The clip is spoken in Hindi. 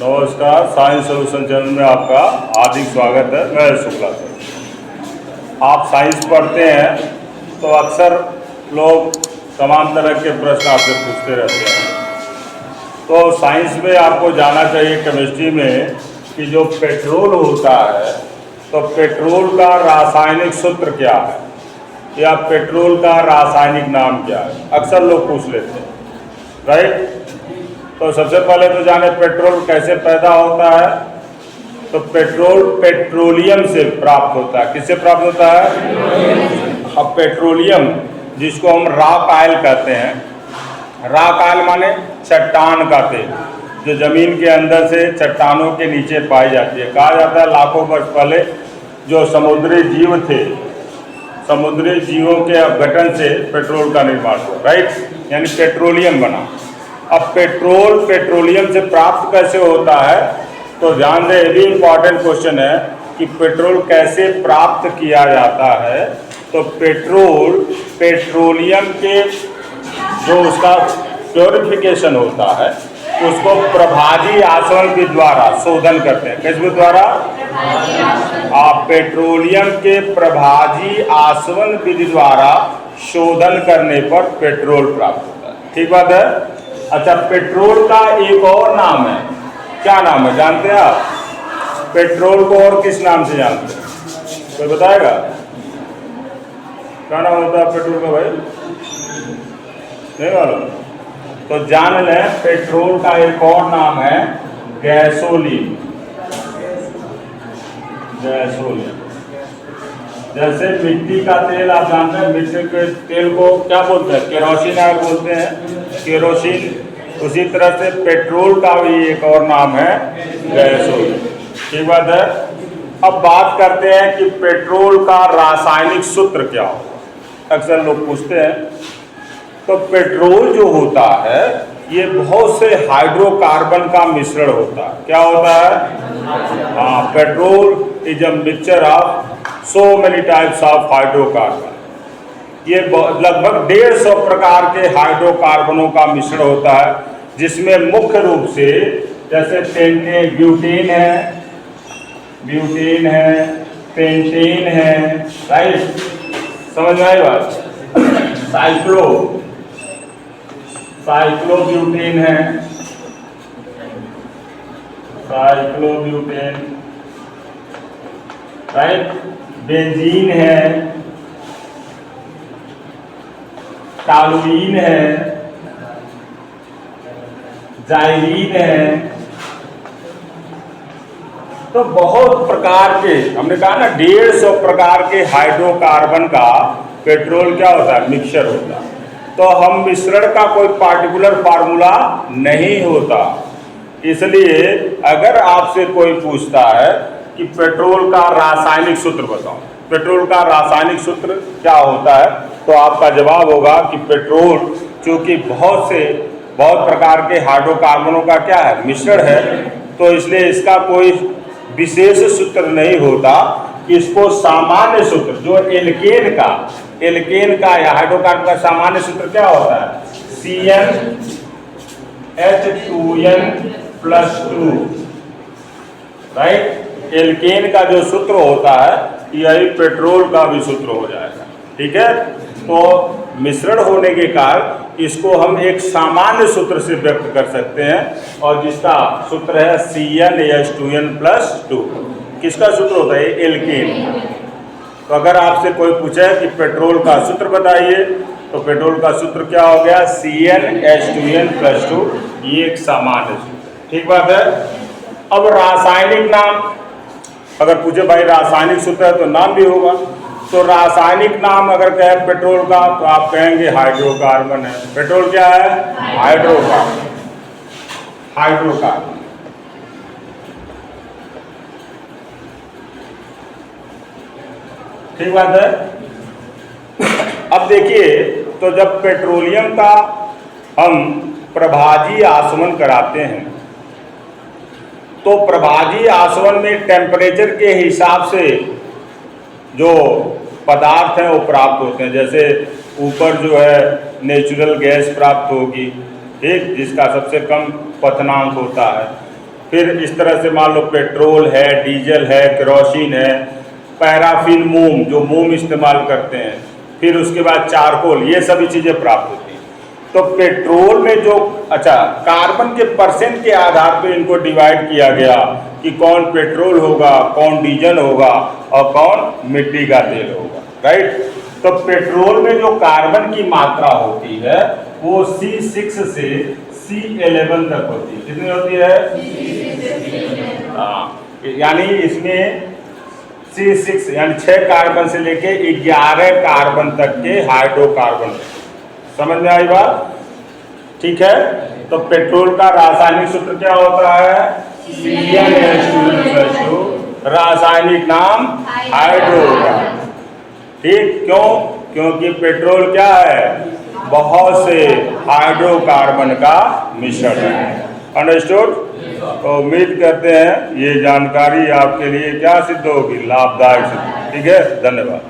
नमस्कार, साइंस सोल्यूशन चैनल में आपका हार्दिक स्वागत है। मैं शुक्ला सर। आप साइंस पढ़ते हैं तो अक्सर लोग तमाम तरह के प्रश्न आपसे पूछते रहते हैं। तो साइंस में आपको जाना चाहिए केमिस्ट्री में कि जो पेट्रोल होता है तो पेट्रोल का रासायनिक सूत्र क्या है या पेट्रोल का रासायनिक नाम क्या है, अक्सर लोग पूछ लेते हैं, राइट। तो सबसे पहले तो जाने पेट्रोल कैसे पैदा होता है। तो पेट्रोल पेट्रोलियम से प्राप्त होता है। किससे प्राप्त होता है? अब पेट्रोलियम जिसको हम रॉक ऑयल कहते हैं, रॉक ऑयल माने चट्टान का तेल, जो जमीन के अंदर से चट्टानों के नीचे पाई जाती है। कहा जाता है लाखों वर्ष पहले जो समुद्री जीव थे, समुद्री जीवों के अपघटन से पेट्रोल का निर्माण हुआ, राइट, यानी पेट्रोलियम बना। अब पेट्रोल पेट्रोलियम से प्राप्त कैसे होता है, तो ध्यान दें, ये भी इम्पॉर्टेंट क्वेश्चन है कि पेट्रोल कैसे प्राप्त किया जाता है। तो पेट्रोल पेट्रोलियम के जो उसका प्योरिफिकेशन होता है उसको प्रभाजी आसवन के द्वारा शोधन करते हैं। किसके द्वारा? आप पेट्रोलियम के प्रभाजी आसवन विधि द्वारा शोधन करने पर पेट्रोल प्राप्त होता है। ठीक बात है। अच्छा, पेट्रोल का एक और नाम है, क्या नाम है जानते हैं आप? पेट्रोल को और किस नाम से जानते हैं, कोई बताएगा? क्या नाम होता है पेट्रोल का भाई? नहीं मालूम? तो जान लें, पेट्रोल का एक और नाम है गैसोलीन। गैसोलीन जैसे मिट्टी का तेल आप जानते हैं, मिट्टी के तेल को क्या बोलते हैं? केरोसिन ऑयल बोलते हैं, केरोसिन। उसी तरह से पेट्रोल का भी एक और नाम है गैसोलीन। ठीक बात है। अब बात करते हैं कि पेट्रोल का रासायनिक सूत्र क्या होगा, अक्सर लोग पूछते हैं। तो पेट्रोल जो होता है ये बहुत से हाइड्रोकार्बन का मिश्रण होता है। क्या होता है? हाँ, petrol is a mixture of so many types of hydrocarbon. ये लगभग 150 प्रकार के हाइड्रोकार्बनों का मिश्रण होता है, जिसमें मुख्य रूप से जैसे ब्यूटेन है, ब्यूटेन है, पेंटेन है, राइट, समझ में आई बात? साइक्लोब्यूटेन है, साइक्लोब्यूटेन, राइट, बेंजीन है, टॉलुइन है, जाइलीन है। तो बहुत प्रकार के, हमने कहा ना 150 प्रकार के हाइड्रोकार्बन का पेट्रोल क्या होता है? मिक्सचर होता है। तो हम मिश्रण का कोई पार्टिकुलर फार्मूला नहीं होता। इसलिए अगर आपसे कोई पूछता है कि पेट्रोल का रासायनिक सूत्र बताओ, पेट्रोल का रासायनिक सूत्र क्या होता है, तो आपका जवाब होगा कि पेट्रोल चूंकि बहुत प्रकार के हाइड्रोकार्बनों का क्या है? मिश्रण है, तो इसलिए इसका कोई विशेष सूत्र नहीं होता। इसको सामान्य सूत्र जो एल्केन का या हाइड्रोकार्बन का सामान्य सूत्र क्या होता है? CnH2n+2, right. एल्केन का जो सूत्र होता है यही पेट्रोल का भी सूत्र हो जाएगा। ठीक है। तो मिश्रण होने के कारण इसको हम एक सामान्य सूत्र से व्यक्त कर सकते हैं, और जिसका सूत्र है CnH2n+2। किसका सूत्र होता है? एल्केन। तो अगर आपसे कोई पूछे कि पेट्रोल का सूत्र बताइए, तो पेट्रोल का सूत्र क्या हो गया? CnH2n+2। ये एक सामान्य सूत्र। ठीक बात है। अब रासायनिक नाम अगर पूछे भाई रासायनिक सूत्र है तो नाम भी होगा। तो रासायनिक नाम अगर कहें पेट्रोल का तो आप कहेंगे हाइड्रोकार्बन है। पेट्रोल क्या है? हाइड्रोकार्बन। हाइड्रोकार्बन। ठीक बात है। अब देखिए, तो जब पेट्रोलियम का हम प्रभाजी आसवन कराते हैं तो प्रभाजी आसवन में टेम्परेचर के हिसाब से जो पदार्थ हैं वो प्राप्त होते हैं। जैसे ऊपर जो है नेचुरल गैस प्राप्त होगी, ठीक, जिसका सबसे कम क्वथनांक होता है। फिर इस तरह से मान लो पेट्रोल है, डीजल है, केरोसिन है, पैराफिन मोम जो मोम इस्तेमाल करते हैं, फिर उसके बाद चारकोल, ये सभी चीज़ें प्राप्त होती हैं। तो पेट्रोल में जो कार्बन के परसेंट के आधार पे इनको डिवाइड किया गया कि कौन पेट्रोल होगा, कौन डीजल होगा और कौन मिट्टी का तेल होगा, राइट। तो पेट्रोल में जो कार्बन की मात्रा होती है वो C6 से C11 तक होती है। कितनी होती है? हाँ, यानी इसमें C6 यानी 6 कार्बन से लेके 11 कार्बन तक के हाइड्रोकार्बन। समझ में आई बात? ठीक है। तो पेट्रोल का रासायनिक सूत्र क्या होता है? CnH2, रासायनिक नाम हाइड्रोकार्बन। ठीक, क्यों? क्योंकि पेट्रोल क्या है? बहुत से हाइड्रोकार्बन का मिश्रण है। अंडरस्टूड? तो उम्मीद करते हैं ये जानकारी आपके लिए क्या सिद्ध होगी? लाभदायक सिद्ध। ठीक है, धन्यवाद।